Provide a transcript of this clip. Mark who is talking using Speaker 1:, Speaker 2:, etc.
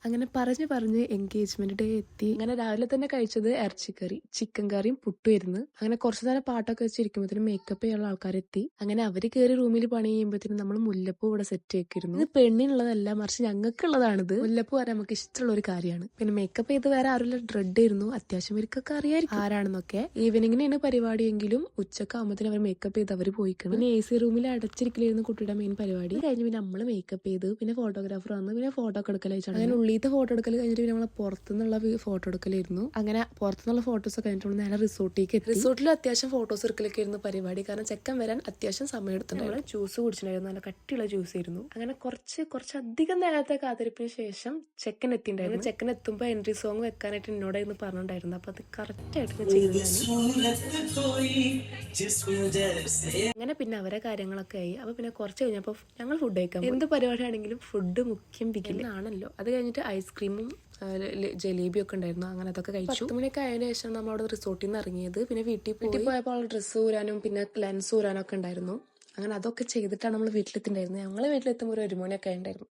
Speaker 1: അങ്ങനെ പറഞ്ഞ് engagement day എത്തി. അങ്ങനെ രാവിലെ തന്നെ കഴിച്ചത് ഇറച്ചിക്കറി, ചിക്കൻ കറിയും പുട്ടുമായിരുന്നു. അങ്ങനെ കുറച്ചു നേരം പാട്ടൊക്കെ വെച്ചിരിക്കുമ്പോഴത്തേനും മേക്കപ്പ് ചെയ്യാനുള്ള ആൾക്കാരെത്തി. അങ്ങനെ അവര് കയറി റൂമിൽ പണി ചെയ്യുമ്പോഴത്തേനും നമ്മൾ മുല്ലപ്പൂ ഇവിടെ സെറ്റ് ആക്കിയിരുന്നു. ഇത് പെണ്ണിനുള്ളതല്ല, മറിച്ച് ഞങ്ങൾക്കുള്ളതാണിത്. മുല്ലപ്പൂ വരെ നമുക്ക് ഇഷ്ടമുള്ള ഒരു കാര്യമാണ്. പിന്നെ മേക്കപ്പ് ചെയ്ത് വേറെ ആരുള്ള ഡ്രെഡ് ആയിരുന്നു. അത്യാവശ്യം ഇവർക്കൊക്കെ അറിയായിരിക്കും ആരാണെന്നൊക്കെ. ഈവനിങ്ങിനാണ് പരിപാടിയെങ്കിലും ഉച്ചക്കാകുമ്പോഴത്തേനും അവർ മേക്കപ്പ് ചെയ്ത് അവർ പോയിക്കണം. പിന്നെ AC റൂമിൽ അടച്ചിരിക്കലായിരുന്നു കുട്ടിയുടെ മെയിൻ പരിപാടി. കഴിഞ്ഞ് പിന്നെ നമ്മൾ മേക്കപ്പ് ചെയ്ത് പിന്നെ ഫോട്ടോഗ്രാഫർ വന്ന് പിന്നെ ഫോട്ടോ ഒക്കെ എടുക്കലായിട്ടാണ്. അങ്ങനെ ഉള്ളിലത്തെ ഫോട്ടോ എടുക്കൽ കഴിഞ്ഞിട്ട് പിന്നെ നമ്മളെ പുറത്തുനിന്നുള്ള ഫോട്ടോ എടുക്കലായിരുന്നു. അങ്ങനെ പുറത്തുനിന്നുള്ള ഫോട്ടോസ് ഒക്കെ കഴിഞ്ഞിട്ട് നേരെ റിസോർട്ടിലേക്ക് എത്തി. റിസോർട്ടിൽ അത്യാവശ്യം ഫോട്ടോസ് എടുക്കലൊക്കെ ആയിരുന്നു പരിപാടി. കാരണം ചെക്കൻ വരാൻ അത്യാവശ്യം സമയം എടുത്തിട്ടുണ്ടായിരുന്നു. ജ്യൂസ് കുടിച്ചിട്ടുണ്ടായിരുന്നു, നല്ല കട്ടിയുള്ള ജ്യൂസ് ആയിരുന്നു. അങ്ങനെ കുറച്ചധികം നേരത്തെ കാത്തിരിപ്പിന് ശേഷം ചെക്കൻ എത്തിയിട്ടുണ്ടായിരുന്നു. ചെക്കൻ എത്തുമ്പോൾ എൻട്രി സോങ് വെക്കാനായിട്ട് എന്നോടായിരുന്നു പറഞ്ഞിട്ടുണ്ടായിരുന്നു. അപ്പൊ അത് കറക്റ്റ് ആയിട്ട് അങ്ങനെ പിന്നെ അവരെ കാര്യങ്ങളൊക്കെ ആയി. അപ്പൊ പിന്നെ കുറച്ച് കഴിഞ്ഞപ്പോൾ ഞങ്ങൾ ഫുഡ് കഴിക്കാൻ. എന്ത് പരിപാടിയാണെങ്കിലും ഫുഡ് മുഖ്യം ആണല്ലോ. അത് കഴിഞ്ഞിട്ട് ഐസ്ക്രീമും ജലേബിയും ഒക്കെ ഉണ്ടായിരുന്നു. അങ്ങനെ അതൊക്കെ കഴിച്ചു. 10 മണിയൊക്കെ ആയതിനു ശേഷം നമ്മൾ അവിടെ റിസോർട്ടിൽ നിന്ന് ഇറങ്ങിയത്. പിന്നെ വീട്ടിൽ പോയപ്പോൾ ഡ്രസ്സ് ഊരാനും പിന്നെ ലെൻസ് ഊരാനും ഒക്കെ ഉണ്ടായിരുന്നു. അങ്ങനെ അതൊക്കെ ചെയ്തിട്ടാണ് നമ്മൾ വീട്ടിലെത്തിണ്ടായിരുന്നത്. ഞങ്ങൾ വീട്ടിലെത്തുമ്പോൾ ഒരു 1 മണിയൊക്കെ ഉണ്ടായിരുന്നു.